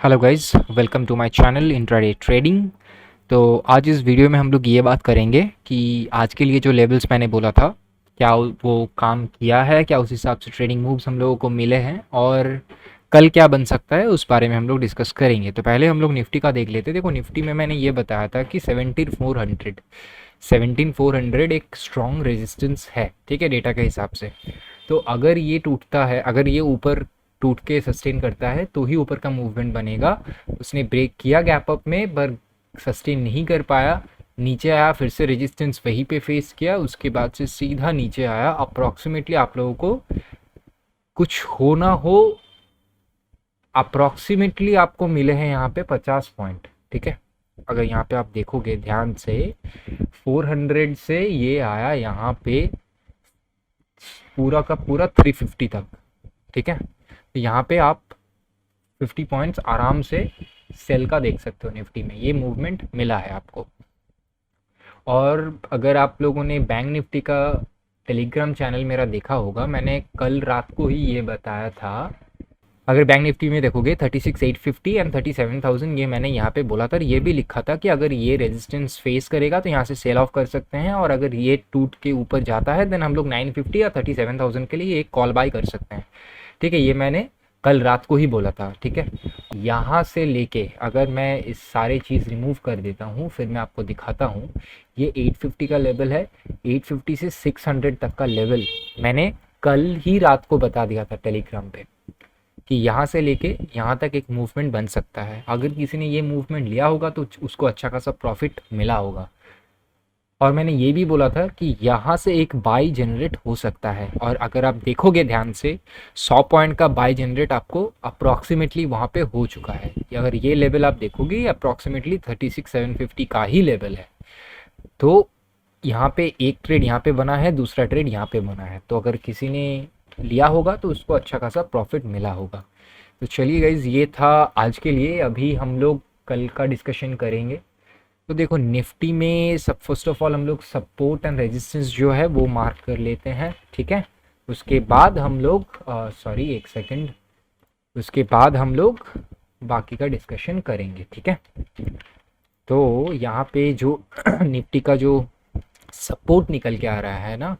Hello guys, welcome to my channel intraday trading. तो आज इस वीडियो में हम लोग ये बात करेंगे कि आज के लिए जो लेवल्स मैंने बोला था, क्या वो काम किया है, क्या उस हिसाब से ट्रेडिंग मूव्स हम लोगों को मिले हैं और कल क्या बन सकता है उस बारे में हम लोग डिस्कस करेंगे। तो पहले हम लोग निफ्टी का देख लेते। देखो, निफ्टी में मैंने ये बताया था कि 17400 एक स्ट्रॉन्ग रेजिस्टेंस है, ठीक है, डेटा के हिसाब से। तो अगर ये टूटता है, अगर ये ऊपर टूट के सस्टेन करता है तो ही ऊपर का मूवमेंट बनेगा। उसने ब्रेक किया गैप अप में पर सस्टेन नहीं कर पाया, नीचे आया, फिर से रेजिस्टेंस वहीं पे फेस किया, उसके बाद से सीधा नीचे आया। अप्रॉक्सीमेटली आप लोगों को कुछ हो ना हो, अप्रॉक्सीमेटली आपको मिले हैं यहाँ पे 50 पॉइंट, ठीक है। अगर यहाँ पे आप देखोगे ध्यान से, 400 से ये आया यहाँ पे पूरा का पूरा 350 तक, ठीक है। तो यहाँ पे आप 50 पॉइंट्स आराम से सेल का देख सकते हो। निफ्टी में ये मूवमेंट मिला है आपको। और अगर आप लोगों ने बैंक निफ्टी का टेलीग्राम चैनल मेरा देखा होगा, मैंने कल रात को ही ये बताया था। अगर बैंक निफ्टी में देखोगे 36,850 एंड 37,000, ये मैंने यहाँ पे बोला था। ये भी लिखा था कि अगर ये रेजिस्टेंस फेस करेगा तो यहाँ से सेल ऑफ कर सकते हैं, और अगर ये टूट के ऊपर जाता है देन हम लोग 950 या 37,000 के लिए एक कॉल बाय कर सकते हैं, ठीक है। ये मैंने कल रात को ही बोला था, ठीक है। यहाँ से लेके अगर मैं इस सारे चीज़ रिमूव कर देता हूँ, फिर मैं आपको दिखाता हूँ। ये 850 का लेवल है, 850 से 600 तक का लेवल मैंने कल ही रात को बता दिया था टेलीग्राम पे कि यहाँ से लेके यहाँ तक एक मूवमेंट बन सकता है। अगर किसी ने ये मूवमेंट लिया होगा तो उसको अच्छा खासा प्रॉफिट मिला होगा। और मैंने ये भी बोला था कि यहाँ से एक बाई जनरेट हो सकता है, और अगर आप देखोगे ध्यान से 100 पॉइंट का बाई जनरेट आपको अप्रॉक्सीमेटली वहाँ पे हो चुका है। अगर ये लेवल आप देखोगे अप्रॉक्सीमेटली 36,750 का ही लेवल है। तो यहाँ पे एक ट्रेड यहाँ पे बना है, दूसरा ट्रेड यहाँ पे बना है, तो अगर किसी ने लिया होगा तो उसको अच्छा खासा प्रॉफिट मिला होगा। तो चलिए गाइज, ये था आज के लिए। अभी हम लोग कल का डिस्कशन करेंगे। तो देखो, निफ्टी में सब फर्स्ट ऑफ ऑल हम लोग सपोर्ट एंड रेजिस्टेंस जो है वो मार्क कर लेते हैं, ठीक है। उसके बाद हम लोग सॉरी एक सेकंड, उसके बाद हम लोग बाकी का डिस्कशन करेंगे, ठीक है। तो यहाँ पे जो निफ्टी का जो सपोर्ट निकल के आ रहा है ना,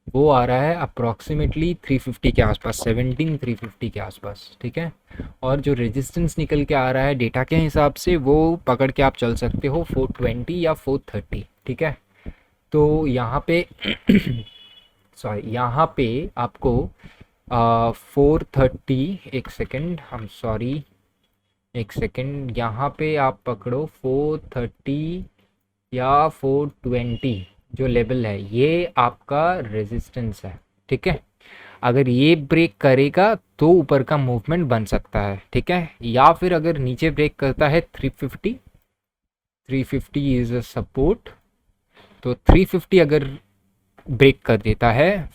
वो आ रहा है अप्रॉक्सीमेटली 350 के आसपास, 17,350 के आसपास, ठीक है। और जो रेजिस्टेंस निकल के आ रहा है डेटा के हिसाब से, वो पकड़ के आप चल सकते हो 420 या 430, ठीक है। तो यहाँ पे सॉरी, यहाँ पे आपको 430, एक सेकेंड, हम सॉरी एक सेकेंड, यहाँ पे आप पकड़ो 430 या 420 जो लेवल है, ये आपका रेजिस्टेंस है, ठीक है। अगर ये ब्रेक करेगा तो ऊपर का मूवमेंट बन सकता है, ठीक है। या फिर अगर नीचे ब्रेक करता है 350 इज अ सपोर्ट, तो 350 अगर ब्रेक कर देता है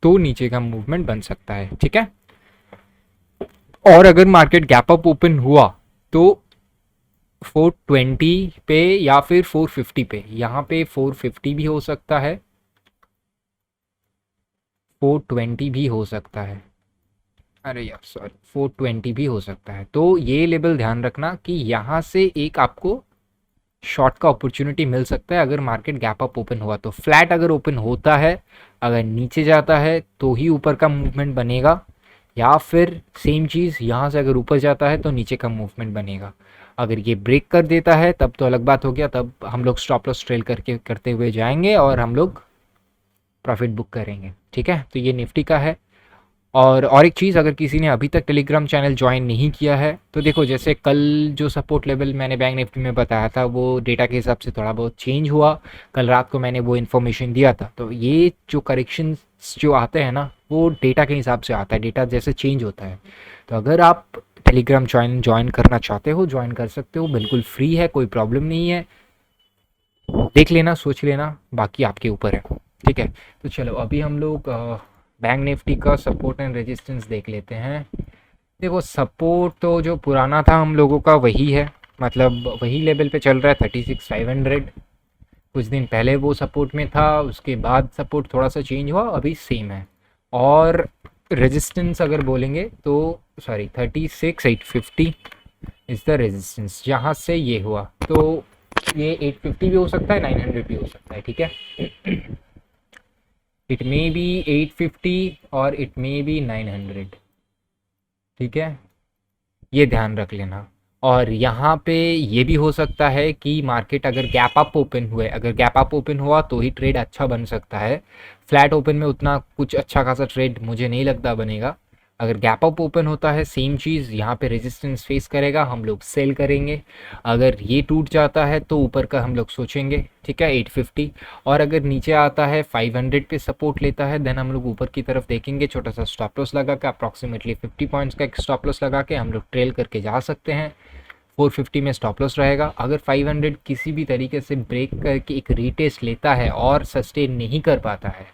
तो नीचे का मूवमेंट बन सकता है, ठीक है। और अगर मार्केट गैप अप ओपन हुआ तो 420 पे या फिर 450 पे, यहाँ पे 450 भी हो सकता है, 420 भी हो सकता है, अरे यार सॉरी, 420 भी हो सकता है। तो ये लेवल ध्यान रखना कि यहाँ से एक आपको शॉर्ट का अपॉर्चुनिटी मिल सकता है अगर मार्केट गैप अप ओपन हुआ तो। फ्लैट अगर ओपन होता है, अगर नीचे जाता है तो ही ऊपर का मूवमेंट बनेगा, या फिर सेम चीज़ यहाँ से अगर ऊपर जाता है तो नीचे का मूवमेंट बनेगा। अगर ये ब्रेक कर देता है तब तो अलग बात हो गया, तब हम लोग स्टॉप लॉस ट्रेल करते हुए जाएंगे और हम लोग प्रॉफिट बुक करेंगे, ठीक है। तो ये निफ्टी का है। और एक चीज़, अगर किसी ने अभी तक टेलीग्राम चैनल ज्वाइन नहीं किया है तो देखो, जैसे कल जो सपोर्ट लेवल मैंने बैंक निफ्टी में बताया था वो डेटा के हिसाब से थोड़ा बहुत चेंज हुआ। कल रात को मैंने वो इन्फॉर्मेशन दिया था। तो ये जो करेक्शन जो आते हैं ना, वो डेटा के हिसाब से आता है, डेटा जैसे चेंज होता है। तो अगर आप टेलीग्राम ज्वाइन करना चाहते हो, ज्वाइन कर सकते हो, बिल्कुल फ्री है, कोई प्रॉब्लम नहीं है। देख लेना, सोच लेना, बाकी आपके ऊपर है, ठीक है। तो चलो अभी हम लोग बैंक निफ्टी का सपोर्ट एंड रेजिस्टेंस देख लेते हैं। देखो, सपोर्ट तो जो पुराना था हम लोगों का वही है, मतलब वही लेवल पे चल रहा है 36,500। कुछ दिन पहले वो सपोर्ट में था, उसके बाद सपोर्ट थोड़ा सा चेंज हुआ, अभी सेम है। और रेजिस्टेंस अगर बोलेंगे तो सॉरी 36,850, इज द रेजिस्टेंस, जहाँ से ये हुआ तो ये 850 भी हो सकता है, 900 भी हो सकता है, ठीक है। इट मे बी 850 और इट मे बी 900, ठीक है, ये ध्यान रख लेना। और यहाँ पे ये भी हो सकता है कि मार्केट अगर गैप अप ओपन हुए, अगर गैप अप ओपन हुआ तो ही ट्रेड अच्छा बन सकता है। फ्लैट ओपन में उतना कुछ अच्छा खासा ट्रेड मुझे नहीं लगता बनेगा। अगर गैप अप ओपन होता है सेम चीज़, यहाँ पे रेजिस्टेंस फेस करेगा, हम लोग सेल करेंगे। अगर ये टूट जाता है तो ऊपर का हम लोग सोचेंगे, ठीक है, 850। और अगर नीचे आता है 500 पे सपोर्ट लेता है, देन हम लोग ऊपर की तरफ देखेंगे, छोटा सा स्टॉप लॉस लगा के, अप्रॉक्सीमेटली 50 पॉइंट्स का एक स्टॉप लॉस लगा के हम लोग ट्रेल करके जा सकते हैं। 450 में स्टॉप लॉस रहेगा। अगर 500 किसी भी तरीके से ब्रेक करके एक रीटेस्ट लेता है और सस्टेन नहीं कर पाता है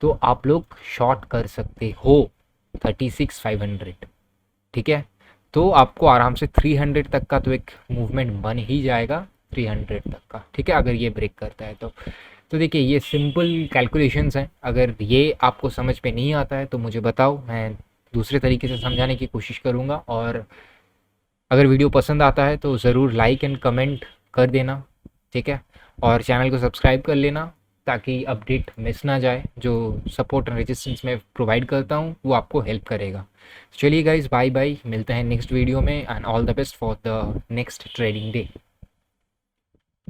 तो आप लोग शॉर्ट कर सकते हो 36,500, ठीक है। तो आपको आराम से 300 तक का तो एक मूवमेंट बन ही जाएगा, 300 तक का, ठीक है, अगर ये ब्रेक करता है तो देखिए ये सिंपल कैलकुलेशंस हैं। अगर ये आपको समझ पे नहीं आता है तो मुझे बताओ, मैं दूसरे तरीके से समझाने की कोशिश करूँगा। और अगर वीडियो पसंद आता है तो ज़रूर लाइक एंड कमेंट कर देना, ठीक है। और चैनल को सब्सक्राइब कर लेना ताकि अपडेट मिस ना जाए। जो सपोर्ट एंड रेजिस्टेंस मैं प्रोवाइड करता हूँ वो आपको हेल्प करेगा। चलिए गाइज, बाय बाय, मिलते हैं नेक्स्ट वीडियो में and all the best for the next trading day.